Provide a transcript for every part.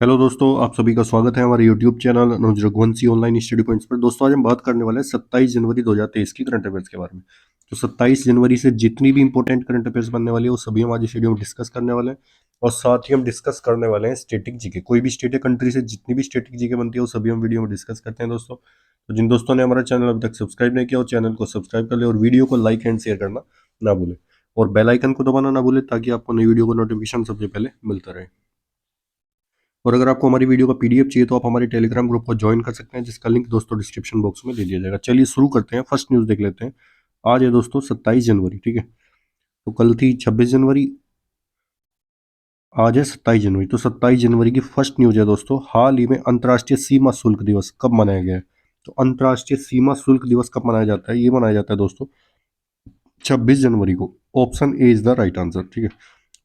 Hello दोस्तों, आप सभी का स्वागत है हमारे यूट्यूब चैनल अनुज रघुवंशी ऑनलाइन स्टडी पॉइंट्स पर। दोस्तों आज हम बात करने वाले हैं 27 जनवरी 2023 की करंट अफेयर्स के बारे में। तो 27 जनवरी से जितनी भी इंपॉर्टेंट करंट अफेयर्स बनने वाली है वो सभी हम आज इस वीडियो में डिस्कस करने वाले हैं। और साथ ही हम डिस्कस करने वाले हैं स्टेटिक जीके, कोई भी स्टेट या कंट्री से जितनी भी स्टेटिक जीके बनती है वो सभी हम वीडियो में डिस्कस करते हैं दोस्तों। तो जिन दोस्तों ने हमारा चैनल अभी तक सब्सक्राइब नहीं किया वो चैनल को सब्सक्राइब कर ले और वीडियो को लाइक एंड शेयर करना ना भूलें। और बेल आइकन को दबाना ना भूलें ताकि आपको नई वीडियो का नोटिफिकेशन सबसे पहले मिलता रहे। और अगर आपको हमारी वीडियो का पीडीएफ चाहिए तो आप हमारे टेलीग्राम ग्रुप को ज्वाइन कर सकते हैं, जिसका लिंक दोस्तों डिस्क्रिप्शन बॉक्स में दे दिया जाएगा। चलिए शुरू करते हैं, फर्स्ट न्यूज़ देख लेते हैं। आज है दोस्तों 27 जनवरी, ठीक है। तो कल थी 26 जनवरी, आज है 27 जनवरी। तो 27 जनवरी की फर्स्ट न्यूज़ है दोस्तों, हाल ही में अंतर्राष्ट्रीय सीमा शुल्क दिवस कब मनाया गया है। तो अंतर्राष्ट्रीय सीमा शुल्क दिवस कब मनाया जाता है, ये मनाया जाता है दोस्तों 26 जनवरी को। Option A is the right answer, ठीक है।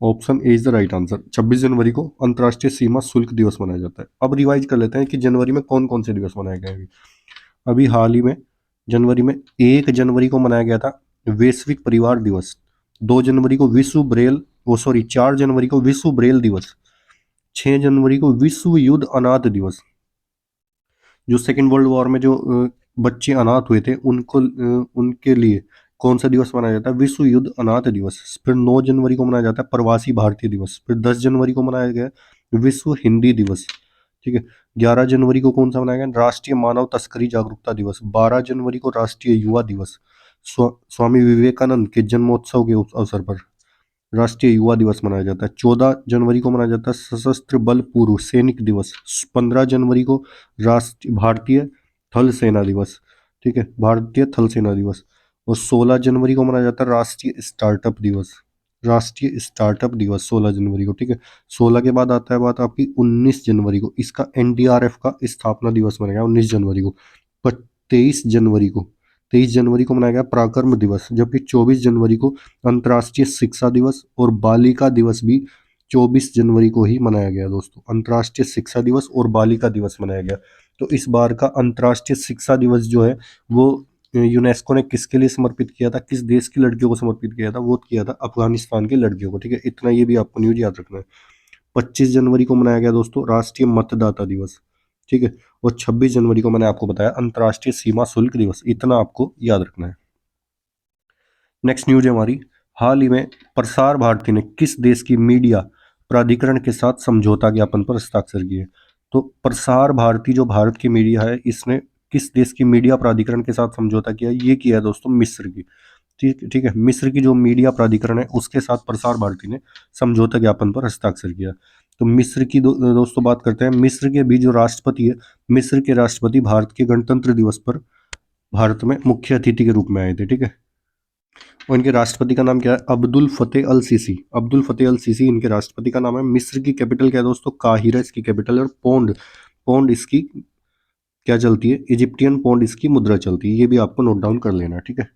Option A is the right answer. 26 जनवरी को अंतर्राष्ट्रीय सीमा शुल्क दिवस मनाया जाता है। अब रिवाइज कर लेते हैं कि जनवरी में कौन कौन से दिवस मनाए गए हैं। अभी हाल ही में जनवरी में 1 जनवरी को मनाया गया था वैश्विक परिवार दिवस। 2 जनवरी को विश्व ब्रेल, ओ सॉरी 4 जनवरी को विश्व ब्रेल दिवस। 6 जनवरी को विश्व युद्ध अनाथ दिवस। जो सेकेंड वर्ल्ड वॉर में जो बच्चे अनाथ हुए थे उनको उनके लिए कौन सा दिवस मनाया जाता है, विश्व युद्ध अनाथ दिवस। फिर 9 जनवरी को मनाया जाता है प्रवासी भारतीय दिवस। फिर 10 जनवरी को मनाया गया विश्व हिंदी दिवस, ठीक है। 11 जनवरी को कौन सा मनाया गया, राष्ट्रीय मानव तस्करी जागरूकता दिवस। 12 जनवरी को राष्ट्रीय युवा दिवस, स्वामी विवेकानंद के जन्मोत्सव के अवसर पर राष्ट्रीय युवा दिवस मनाया जाता है। 14 जनवरी को मनाया जाता है सशस्त्र बल पूर्व सैनिक दिवस। 15 जनवरी को राष्ट्रीय भारतीय थल सेना दिवस, ठीक है, भारतीय थल सेना दिवस। और 16 जनवरी को मनाया जाता है राष्ट्रीय स्टार्टअप दिवस, राष्ट्रीय स्टार्टअप दिवस 16 जनवरी को, ठीक है। 16 के बाद आता है बात आपकी 19 जनवरी को, इसका एनडीआरएफ का स्थापना दिवस मनाया गया 19 जनवरी को। 23 जनवरी को, 23 जनवरी को मनाया गया पराक्रम दिवस। जबकि 24 जनवरी को अंतर्राष्ट्रीय शिक्षा दिवस और बालिका दिवस भी 24 जनवरी को ही मनाया गया दोस्तों। अंतर्राष्ट्रीय शिक्षा दिवस और बालिका दिवस मनाया गया। तो इस बार का अंतर्राष्ट्रीय शिक्षा दिवस जो है वो यूनेस्को ने किसके लिए समर्पित किया था, किस देश की लड़कियों को समर्पित किया था, वो किया था अफगानिस्तान की लड़कियों को, ठीक है। इतना ये भी आपको न्यूज याद रखना है। 25 जनवरी को मनाया गया दोस्तों राष्ट्रीय मतदाता दिवस, ठीक है। और 26 जनवरी को मैंने आपको बताया अंतर्राष्ट्रीय सीमा शुल्क दिवस, इतना आपको याद रखना है। नेक्स्ट न्यूज है हमारी, हाल ही में प्रसार भारती ने किस देश की मीडिया प्राधिकरण के साथ समझौता ज्ञापन पर हस्ताक्षर किए। तो प्रसार भारती जो भारत की मीडिया है, इसने किस देश की मीडिया प्राधिकरण के साथ समझौता किया, ये किया है दोस्तों मिस्र की, ठीक ठीक है। मिस्र की जो मीडिया प्राधिकरण है उसके साथ प्रसार भारती ने समझौता ज्ञापन पर हस्ताक्षर किया। तो मिस्र की दोस्तों बात करते हैं। मिस्र के भी जो राष्ट्रपति है, मिस्र के राष्ट्रपति भारत के गणतंत्र दिवस पर भारत में मुख्य अतिथि के रूप में आए थे, ठीक है। और इनके राष्ट्रपति का नाम क्या है, अब्दुल फतेह अल सीसी। अब्दुल फतेह अल सीसी इनके राष्ट्रपति का नाम है। मिस्र की कैपिटल क्या है दोस्तों, काहिरा इसकी कैपिटल है। और पौंड, पौंड इसकी क्या चलती है, इजिप्टियन पौंड इसकी मुद्रा चलती है। ये भी आपको नोट डाउन कर लेना है, ठीक है।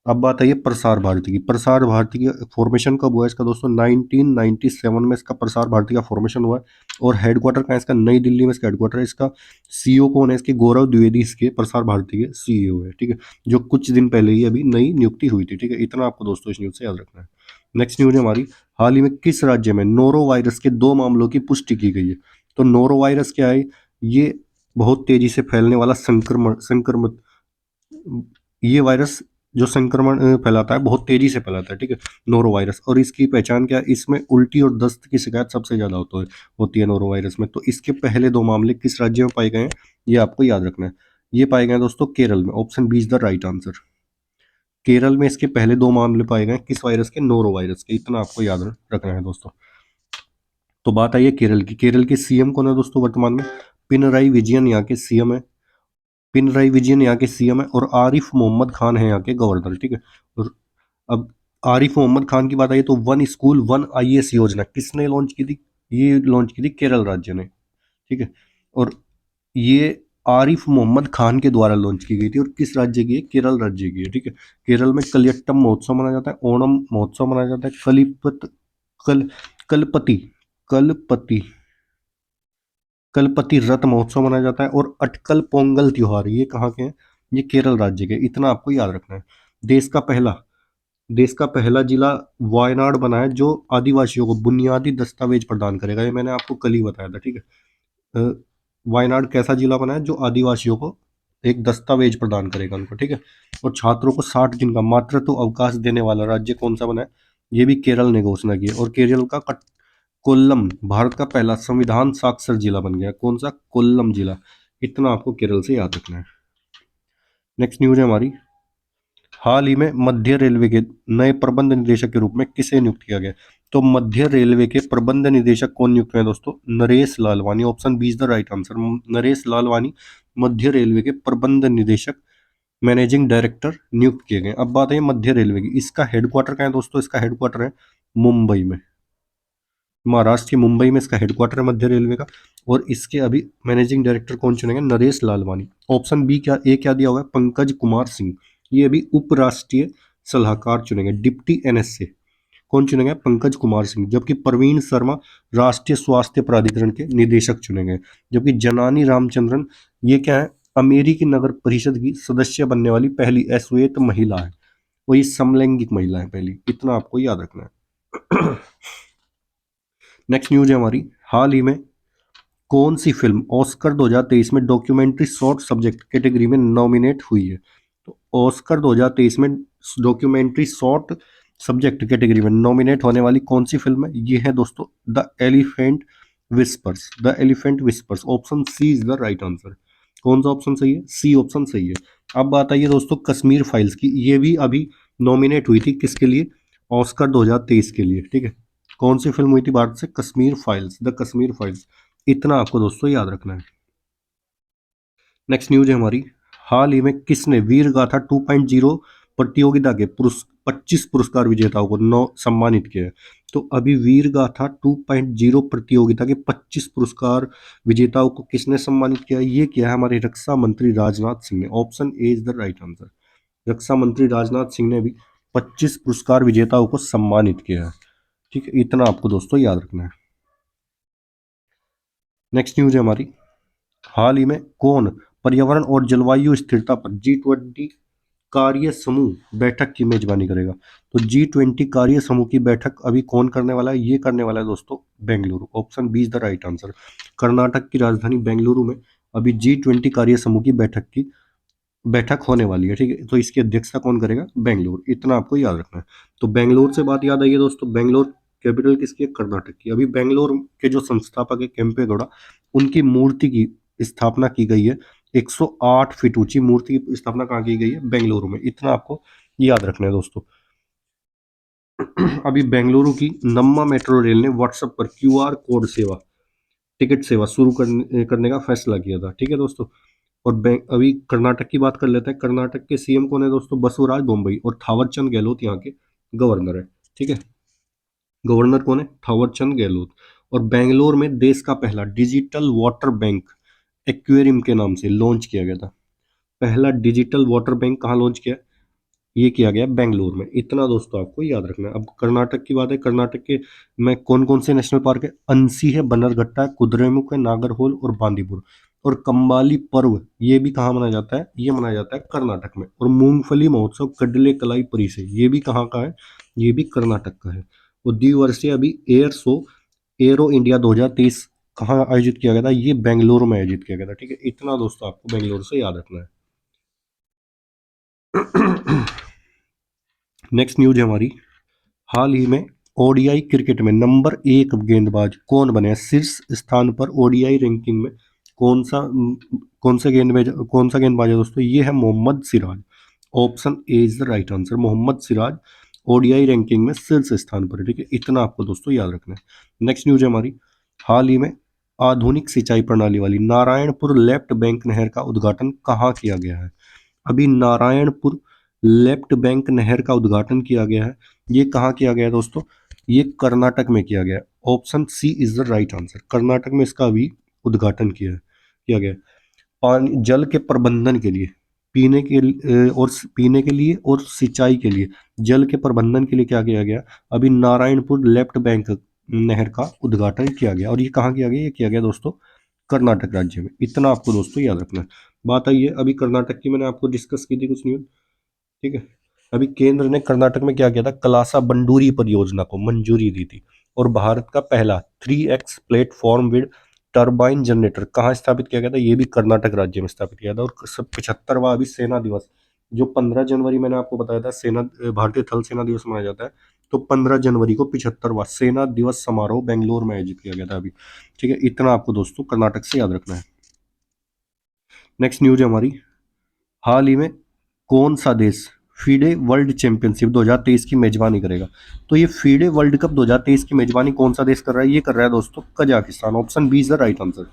अब बात आई है प्रसार भारती की। प्रसार भारती की फॉर्मेशन कब हुआ है इसका दोस्तों, 1997 में इसका प्रसार भारती का फॉर्मेशन हुआ है। और हेडक्वार्टर कहाँ है इसका, नई दिल्ली में इसका हेडक्वार्टर है। इसका सीईओ कौन है, इसके गौरव द्विवेदी इसके प्रसार भारती के सीईओ है, ठीक है। जो कुछ दिन पहले ही अभी नई नियुक्ति हुई थी, ठीक है। इतना आपको दोस्तों इस न्यूज से याद रखना है। नेक्स्ट न्यूज है हमारी, हाल ही में किस राज्य में नोरो वायरस के 2 मामलों की पुष्टि की गई है। तो नोरो वायरस क्या है, ये बहुत तेजी से फैलने वाला संक्रमण संक्रमित ये वायरस जो संक्रमण फैलाता है, बहुत तेजी से फैलाता है, ठीक है, नोरो वायरस। और इसकी पहचान क्या है, इसमें उल्टी और दस्त की शिकायत सबसे ज्यादा होती है नोरो वायरस में। तो इसके पहले 2 मामले किस राज्य में पाए गए हैं, ये आपको याद रखना है। ये पाए गए हैं दोस्तों केरल में। Option B is the right answer. Kerala में इसके पहले 2 मामले पाए गए हैं, किस वायरस के, नोरो वायरस के। इतना आपको याद रखना है दोस्तों। तो बात आई है केरल की। केरल के सीएम कौन है दोस्तों वर्तमान में, पिनराई विजयन यहाँ के सीएम है। पिनराई विजयन यहाँ के सीएम है और आरिफ मोहम्मद खान है यहाँ के गवर्नर, ठीक है। और अब आरिफ मोहम्मद खान की बात आई तो वन स्कूल वन आईएएस योजना किसने लॉन्च की थी, ये लॉन्च की थी केरल राज्य ने, ठीक है। और ये आरिफ मोहम्मद खान के द्वारा लॉन्च की गई थी। और किस राज्य की है, केरल राज्य की है, ठीक है। केरल में कलियट्टम महोत्सव मनाया जाता है, ओणम महोत्सव मनाया जाता है, कल कलपति कलपति कलपति रथ महोत्सव मनाया जाता है। और अटकल पोंगल त्योहार, ये कहाँ के हैं, ये केरल राज्य के। इतना आपको याद रखना है। देश का पहला देश का पहला जिला वायनाड बना है जो आदिवासियों को बुनियादी दस्तावेज प्रदान करेगा, ये मैंने आपको कल ही बताया था, ठीक है। वायनाड कैसा जिला बना है जो आदिवासियों को एक दस्तावेज प्रदान करेगा उनको, ठीक है। और छात्रों को 60 दिन का मातृत्व अवकाश देने वाला राज्य कौन सा बना है, ये भी केरल ने घोषणा की है। और केरल का कोल्लम भारत का पहला संविधान साक्षर जिला बन गया, कौन सा, कोल्लम जिला। इतना आपको केरल से याद रखना है। नेक्स्ट न्यूज है हमारी, हाल ही में मध्य रेलवे के नए प्रबंध निदेशक के रूप में किसे नियुक्त किया गया। तो मध्य रेलवे के प्रबंध निदेशक कौन नियुक्त हुए हैं दोस्तों, Naresh Lalwani. Option B is the right answer, Naresh Lalwani मध्य रेलवे के प्रबंध निदेशक, मैनेजिंग डायरेक्टर नियुक्त किए गए। अब बात है मध्य रेलवे की, इसका हेडक्वार्टर कहाँ है दोस्तों, इसका हेडक्वार्टर है मुंबई में, महाराष्ट्र के मुंबई में इसका हेडक्वार्टर है मध्य रेलवे का। और इसके अभी मैनेजिंग डायरेक्टर कौन चुनेंगे, नरेश लालवानी। ऑप्शन बी क्या, ए क्या दिया हुआ है, पंकज कुमार सिंह, ये अभी उपराष्ट्रीय सलाहकार चुनेंगे, डिप्टी एनएस से कौन चुनेंगे, पंकज कुमार सिंह। जबकि प्रवीण शर्मा राष्ट्रीय स्वास्थ्य प्राधिकरण के निदेशक चुनेंगे। जबकि जनानी रामचंद्रन, ये क्या है, अमेरिकी नगर परिषद की सदस्य बनने वाली पहली अश्वेत महिला है, वो ये समलैंगिक महिला है पहली, इतना आपको याद रखना है। नेक्स्ट न्यूज है हमारी, हाल ही में कौन सी फिल्म ऑस्कर 2023 में डॉक्यूमेंट्री शॉर्ट सब्जेक्ट कैटेगरी में नॉमिनेट हुई है। तो ऑस्कर 2023 में डॉक्यूमेंट्री शॉर्ट सब्जेक्ट कैटेगरी में नॉमिनेट होने वाली कौन सी फिल्म है, ये है दोस्तों the elephant whispers, the elephant whispers. Option C is the right answer. कौन सा ऑप्शन सही है, सी ऑप्शन सही है। अब बात आई है दोस्तों कश्मीर फाइल्स की, ये भी अभी नॉमिनेट हुई थी किसके लिए, ऑस्कर 2023 के लिए, ठीक है। कौन सी फिल्म हुई थी भारत से, Kashmir files, the Kashmir files, इतना आपको दोस्तों याद रखना है। नेक्स्ट न्यूज है हमारी, हाल ही में किसने वीर गाथा 2.0 प्रतियोगिता के 25 पुरस्कार विजेताओं को नौ सम्मानित किया है। तो अभी वीर गाथा 2.0 प्रतियोगिता के 25 पुरस्कार विजेताओं को किसने सम्मानित किया है, ये किया है हमारे रक्षा मंत्री राजनाथ सिंह ने। Option A is the right answer, रक्षा मंत्री राजनाथ सिंह ने भी 25 पुरस्कार विजेताओं को सम्मानित किया है, ठीक है। इतना आपको दोस्तों याद रखना है। नेक्स्ट न्यूज है हमारी, हाल ही में कौन पर्यावरण और जलवायु स्थिरता पर G20 कार्य समूह बैठक की मेजबानी करेगा। तो G20 कार्य समूह की बैठक अभी कौन करने वाला है, ये करने वाला है दोस्तों Bengaluru. Option B is the right answer, Karnataka की राजधानी बेंगलुरु में अभी G20 कार्य समूह की बैठक होने वाली है, ठीक है। तो इसकी अध्यक्षता कौन करेगा, बेंगलुरु, इतना आपको याद रखना है। तो बेंगलोर से बात याद आई है दोस्तों, बेंगलोर कैपिटल किसकी है, कर्नाटक की। अभी बेंगलोर के जो संस्थापक है केम्पे गौड़ा, उनकी मूर्ति की स्थापना की गई है, 108 फीट ऊंची मूर्ति की स्थापना कहाँ की गई है, बेंगलुरु में, इतना आपको याद रखना है दोस्तों। अभी बेंगलुरु की नम्मा मेट्रो रेल ने व्हाट्सएप पर QR कोड सेवा, टिकट सेवा शुरू करने का फैसला किया था, ठीक है दोस्तों। और अभी कर्नाटक की बात कर लेते हैं, कर्नाटक के सीएम कौन है दोस्तों, बसवराज बोम्मई। और थावरचंद गहलोत यहाँ के गवर्नर है, ठीक है। गवर्नर कौन है, थावरचंद गहलोत। और बेंगलोर में देश का पहला डिजिटल वाटर बैंक एक्वेरियम के नाम से लॉन्च किया गया था। पहला डिजिटल वाटर बैंक कहाँ लॉन्च किया, ये किया गया बेंगलुरु में, इतना दोस्तों आपको याद रखना है। अब कर्नाटक की बात है, कर्नाटक के में कौन कौन से नेशनल पार्क है, अंसी है, बन्नरघट्टा है, कुद्रेमुख है, नागरहोल और बांदीपुर। और कंबाली पर्व ये भी कहाँ मनाया जाता है, ये मनाया जाता है कर्नाटक में। और मूंगफली महोत्सव कडले कलाई परिसे, ये भी कहाँ का है, ये भी कर्नाटक का है। और द्विवर्षीय अभी एयर शो एरो इंडिया 2023 कहाँ आयोजित किया गया था, ये बेंगलुरु में आयोजित किया गया था, ठीक है। इतना दोस्तों आपको बेंगलुरु से याद रखना है। नेक्स्ट न्यूज है हमारी, हाल ही में ओडीआई क्रिकेट में नंबर 1 गेंदबाज कौन बने हैं, शीर्ष स्थान पर ओडीआई रैंकिंग में कौन सा गेंदबाज है दोस्तों, ये है Mohammed Siraj. Option A is the right answer, Mohammed Siraj ODI ranking में शीर्ष स्थान पर है, ठीक है। इतना आपको दोस्तों याद रखना है। नेक्स्ट न्यूज है हमारी, हाल ही में आधुनिक सिंचाई प्रणाली वाली नारायणपुर लेफ्ट बैंक नहर का उद्घाटन कहाँ किया गया है। अभी नारायणपुर लेफ्ट बैंक नहर का उद्घाटन किया गया है, ये कहाँ किया गया है दोस्तों, ये कर्नाटक में किया गया है। Option C is the right answer, Karnataka में इसका अभी उद्घाटन किया गया है। पानी जल के प्रबंधन के लिए, पीने के लिए और सिंचाई के लिए, जल के प्रबंधन के लिए क्या किया गया, अभी नारायणपुर लेफ्ट बैंक नहर का उद्घाटन किया गया। और ये कहाँ किया गया, ये किया गया दोस्तों कर्नाटक राज्य में, इतना आपको दोस्तों याद रखना है। बात आई है अभी कर्नाटक की, मैंने आपको डिस्कस की थी कुछ न्यूज, ठीक है। अभी केंद्र ने कर्नाटक में क्या किया था, कलासा बंडूरी परियोजना को मंजूरी दी थी। और भारत का पहला 3x platform with turbine generator कहाँ स्थापित किया गया था, ये भी कर्नाटक राज्य में स्थापित किया था। और 75वां अभी सेना दिवस, जो 15 जनवरी मैंने आपको बताया था सेना भारतीय थल सेना दिवस मनाया जाता है, तो 15 जनवरी को 75वां सेना दिवस समारोह बेंगलोर में आयोजित किया गया था अभी। ठीक है, इतना आपको दोस्तों कर्नाटक से याद रखना है। नेक्स्ट न्यूज है हमारी, हाल ही में कौन सा देश फीडे वर्ल्ड चैंपियनशिप 2023 की मेजबानी करेगा। तो ये फीडे वर्ल्ड कप 2023 की मेजबानी कौन सा देश कर रहा है, ये कर रहा है दोस्तों Kazakhstan. Option B is the right answer,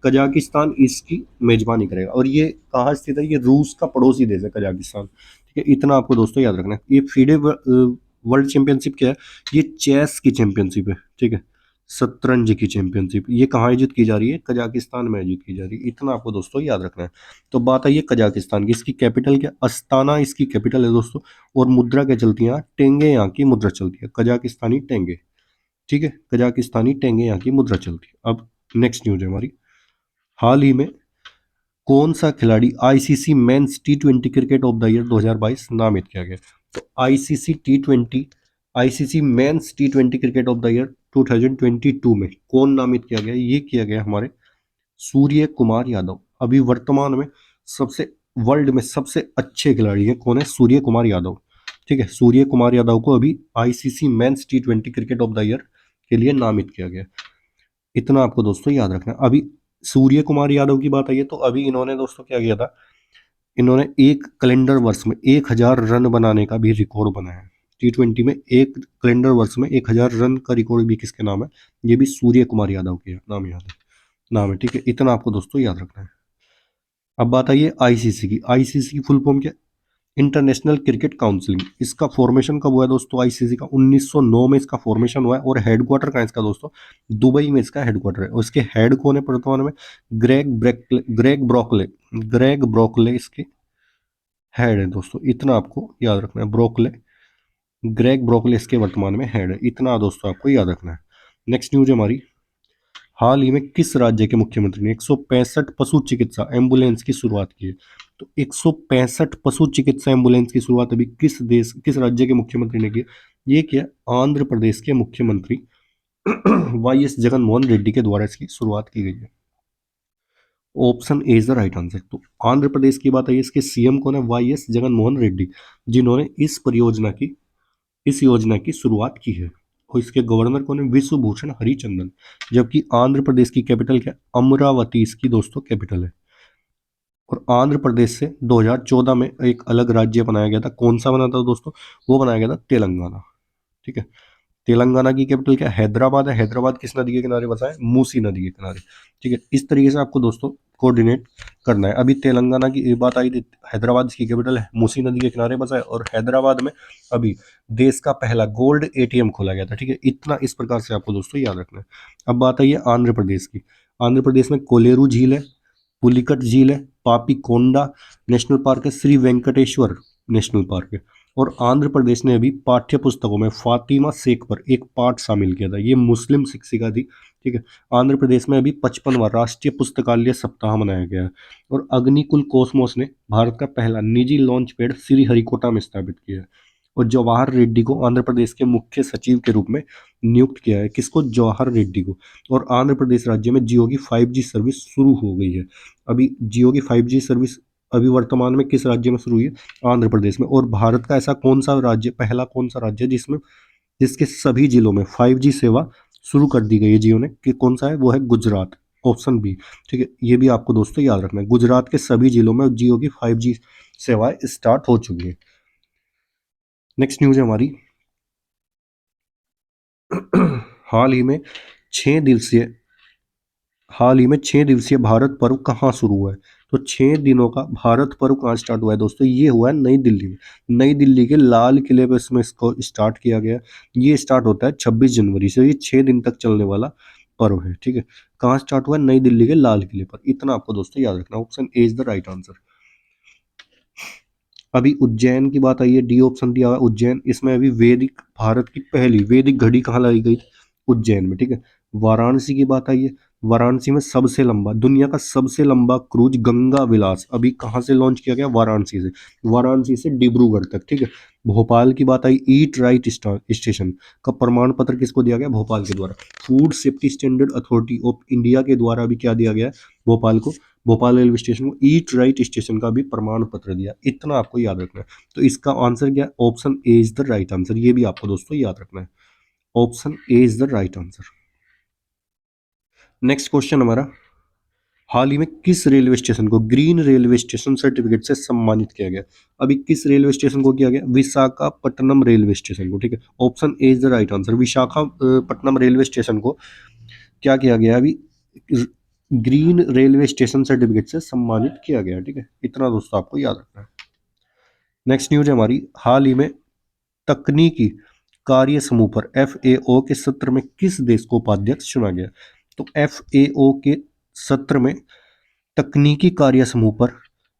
Kazakhstan इसकी मेजबानी करेगा। और ये कहाँ स्थित है, ये रूस का पड़ोसी देश है कजाकिस्तान। ठीक है, इतना आपको दोस्तों याद रखना है। ये फीडे वर्ल्ड चैंपियनशिप क्या है, ये चेस की चैंपियनशिप है। ठीक है, शतरंज की चैंपियनशिप, ये कहाँ आयोजित की जा रही है, कजाकिस्तान में आयोजित की जा रही है। इतना आपको दोस्तों याद रखना है। तो बात आई है कजाकिस्तान की, इसकी कैपिटल क्या, अस्ताना इसकी कैपिटल है दोस्तों। और मुद्रा क्या चलती है यहाँ, टेंगे यहाँ की मुद्रा चलती है, कजाकिस्तानी टेंगे। ठीक है, कजाकिस्तानी टेंगे यहाँ की मुद्रा चलती है। अब नेक्स्ट न्यूज है हमारी, हाल ही में कौन सा खिलाड़ी ICC men's T20 cricket of the year 2022 नामित किया गया। तो ICC men's T20 cricket of the year 2022 में कौन नामित किया गया, ये किया गया हमारे सूर्य कुमार यादव। अभी वर्तमान में सबसे वर्ल्ड में सबसे अच्छे खिलाड़ी हैं कौन है, सूर्य कुमार यादव। ठीक है, सूर्य कुमार यादव को अभी ICC men's T20 cricket of the year के लिए नामित किया गया। इतना आपको दोस्तों याद रखना है। अभी सूर्य कुमार यादव की बात आई है, तो अभी इन्होंने दोस्तों क्या किया था, इन्होंने एक कैलेंडर वर्ष में 1000 रन बनाने का भी रिकॉर्ड बनाया है। टी20 में एक कैलेंडर वर्ष में 1000 रन का रिकॉर्ड भी किसके नाम है, ये भी सूर्य कुमार यादव के नाम याद है, नाम है। ठीक है, इतना आपको दोस्तों याद रखना है। अब बात आई है आईसीसी की। आईसीसी की फुल फॉर्म क्या, इंटरनेशनल क्रिकेट काउंसिल। इसका फॉर्मेशन कब हुआ है दोस्तों, आईसीसी का 1909 में इसका फॉर्मेशन हुआ है। और हेडक्वार्टर कहाँ है इसका दोस्तों, दुबई में इसका हेडक्वार्टर है। और इसके हेड कौन है वर्तमान में, ग्रेग ब्रोकले इसके हेड है दोस्तों। इतना आपको याद रखना है, ग्रेग ब्रोकले इसके वर्तमान में हेड है। इतना दोस्तों आपको याद रखना है। नेक्स्ट न्यूज हमारी, हाल ही में किस राज्य के मुख्यमंत्री ने 165 पशु चिकित्सा एम्बुलेंस की शुरुआत की है। तो 165 पशु चिकित्सा एम्बुलेंस की शुरुआत अभी किस राज्य के मुख्यमंत्री ने की, ये किया आंध्र प्रदेश के मुख्यमंत्री वाईएस जगन मोहन रेड्डी के द्वारा इसकी शुरुआत की गई है। Option A is the right answer. तो आंध्र प्रदेश की बात आई, इसके सीएम कौन है, वाईएस जगन मोहन रेड्डी, जिन्होंने इस योजना की शुरुआत की है। और इसके गवर्नर कौन है, विश्व भूषण हरिचंदन। जबकि आंध्र प्रदेश की कैपिटल क्या है, अमरावती इसकी दोस्तों कैपिटल है। और आंध्र प्रदेश से 2014 में एक अलग राज्य बनाया गया था, कौन सा बना था दोस्तों, वो बनाया गया था तेलंगाना। ठीक है, तेलंगाना की कैपिटल क्या, हैदराबाद है। हैदराबाद किस नदी के किनारे बसा है, मूसी नदी के किनारे। ठीक है, इस तरीके से आपको दोस्तों कोऑर्डिनेट करना है। अभी तेलंगाना की बात आई थी, हैदराबाद इसकी कैपिटल है, मूसी नदी के किनारे बसा है। और हैदराबाद में अभी देश का पहला गोल्ड एटीएम खोला गया था। ठीक है, इतना इस प्रकार से आपको दोस्तों याद रखना है। अब बात आई है आंध्र प्रदेश की। आंध्र प्रदेश में कोलेरू झील है, पुलिकट झील है, पापी कोंडा नेशनल पार्क है, श्री वेंकटेश्वर नेशनल पार्क है। और आंध्र प्रदेश ने अभी पाठ्य पुस्तकों में फातिमा शेख पर एक पाठ शामिल किया था, ये मुस्लिम शिक्षिका थी। ठीक है, आंध्र प्रदेश में अभी 55वां राष्ट्रीय पुस्तकालय सप्ताह मनाया गया है। और अग्निकुल कॉस्मोस ने भारत का पहला निजी लॉन्च पैड श्रीहरिकोटा में स्थापित किया है। और जवाहर रेड्डी को आंध्र प्रदेश के मुख्य सचिव के रूप में नियुक्त किया है, किसको, जवाहर रेड्डी को। और आंध्र प्रदेश राज्य में जियो की 5G सर्विस शुरू हो गई है। अभी जियो की 5G सर्विस अभी वर्तमान में किस राज्य में शुरू हुई है, आंध्र प्रदेश में। और भारत का ऐसा कौन सा राज्य, पहला कौन सा राज्य जिसमें जिसके सभी जिलों में 5G सेवा शुरू कर दी गई है जियो ने, कि कौन सा है, वो है गुजरात। Option B. ठीक है, ये भी आपको दोस्तों याद रखना है, गुजरात के सभी जिलों में जियो की 5G सेवाएं स्टार्ट हो चुकी है। नेक्स्ट न्यूज है हमारी, हाल ही में 6 दिवसीय भारत पर्व कहाँ शुरू हुआ है। तो 6 दिनों का भारत पर्व कहाँ स्टार्ट हुआ है दोस्तों, ये हुआ है नई दिल्ली में। नई दिल्ली के लाल किले पर इसमें इसको स्टार्ट किया गया। ये स्टार्ट होता है 26 जनवरी से, ये 6 दिन तक चलने वाला पर्व है। ठीक है, कहाँ स्टार्ट हुआ है, नई दिल्ली के लाल किले पर। इतना आपको दोस्तों याद रखना, option A is the right answer. अभी उज्जैन की बात आई है, डी ऑप्शन दिया हुआ है उज्जैन। इसमें अभी भारत की पहली वैदिक घड़ी कहाँ लाई गई, उज्जैन में। ठीक है, वाराणसी की बात आई है, वाराणसी में सबसे लंबा, दुनिया का सबसे लंबा क्रूज गंगा विलास अभी कहाँ से लॉन्च किया गया? वाराणसी से डिब्रूगढ़ तक, ठीक है। भोपाल की बात आई, ईट राइट स्टेशन का प्रमाण पत्र किसको दिया गया? भोपाल के द्वारा। Food safety standard authority of India के द्वारा भी क्या दिया गया? भोपाल को, भोपाल रेलवे स्टेशन को ईट राइट स्टेशन का भी प्रमाण पत्र दिया। इतना आपको याद रखना है। तो इसका आंसर क्या? Option A is the right answer. ये भी आपको दोस्तों याद रखना है, option A is the right answer. Next question हमारा, हाल ही में किस रेलवे स्टेशन को ग्रीन रेलवे स्टेशन सर्टिफिकेट से सम्मानित किया गया? अभी किस रेलवे स्टेशन को किया गया? विशाखापट्टनम रेलवे स्टेशन को, ठीक है। Option A is the right answer. Visakhapatnam railway station को क्या किया गया? अभी ग्रीन रेलवे स्टेशन सर्टिफिकेट से सम्मानित किया गया, ठीक है। इतना दोस्तों आपको याद रखना है। नेक्स्ट न्यूज है हमारी, हाल ही में तकनीकी कार्य समूह पर FAO के सत्र में किस देश को उपाध्यक्ष चुना गया? तो FAO के सत्र में, तकनीकी कार्य समूह पर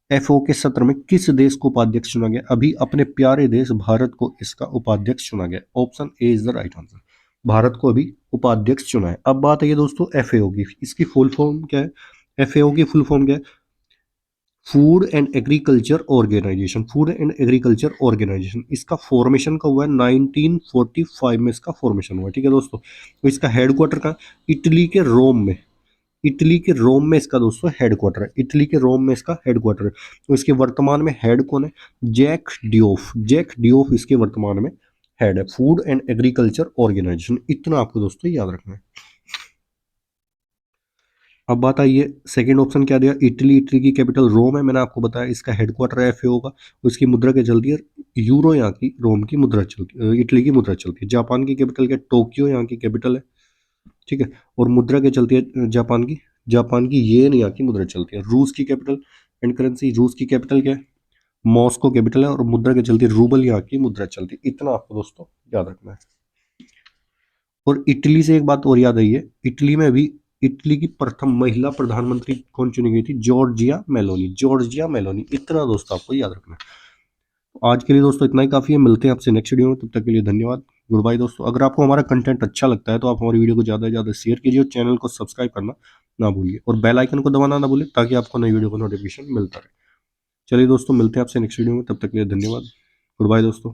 FAO के सत्र में किस देश को उपाध्यक्ष चुना गया? अभी अपने प्यारे देश भारत को इसका उपाध्यक्ष चुना गया। Option A is the right answer. Bharat को अभी उपाध्यक्ष चुना है। अब बात है दोस्तों FAO की, इसकी फुल फॉर्म क्या है? FAO की फुल फॉर्म क्या है? Food and agriculture organisation. Food and agriculture organisation, इसका फॉर्मेशन का हुआ है 1945 में, इसका फॉर्मेशन हुआ है, ठीक है दोस्तों। तो इसका हेडक्वार्टर का इटली के रोम में, इटली के रोम में इसका दोस्तों हेडक्वार्टर है। इटली के रोम में इसका हेडक्वार्टर है। तो इसके वर्तमान में हेड कौन है? जैक डियोफ। जैक डियोफ इसके वर्तमान में हेड है, फूड एंड एग्रीकल्चर ऑर्गेनाइजेशन। इतना आपको दोस्तों याद रखना है। अब बात आई है, सेकेंड ऑप्शन क्या दिया? इटली। इटली की कैपिटल रोम है, मैंने आपको बताया। इसका हेडक्वार्टर है FAO का। उसकी मुद्रा क्या चलती है? यूरो यहाँ की, रोम की मुद्रा चलती है, इटली की मुद्रा चलती है। जापान की कैपिटल क्या? टोक्यो यहाँ की कैपिटल है, ठीक है। और मुद्रा क्या चलती है जापान की? जापान की येन यहाँ की मुद्रा चलती है। रूस की कैपिटल एंड करेंसी, रूस की कैपिटल क्या है? मॉस्को कैपिटल है। और मुद्रा क्या चलती है? रूबल यहाँ की मुद्रा चलती है। इतना आपको दोस्तों याद रखना है। और इटली से एक बात और याद आई है, इटली में अभी इटली की प्रथम महिला प्रधानमंत्री कौन चुनी गई थी? Giorgia Meloni. Giorgia Meloni. इतना दोस्तों आपको याद रखना है। आज के लिए दोस्तों इतना ही काफ़ी है। मिलते हैं आपसे नेक्स्ट वीडियो में, तब तक के लिए धन्यवाद। गुड बाय दोस्तों। अगर आपको हमारा कंटेंट अच्छा लगता है तो आप हमारी वीडियो को ज़्यादा से ज़्यादा शेयर कीजिए और चैनल को सब्सक्राइब करना ना भूलिए और बेल आइकन को दबाना ना भूलिए, ताकि आपको नई वीडियो का नोटिफिकेशन मिलता रहे। चलिए दोस्तों, मिलते हैं आपसे नेक्स्ट वीडियो में, तब तक के लिए धन्यवाद। गुड बाय दोस्तों।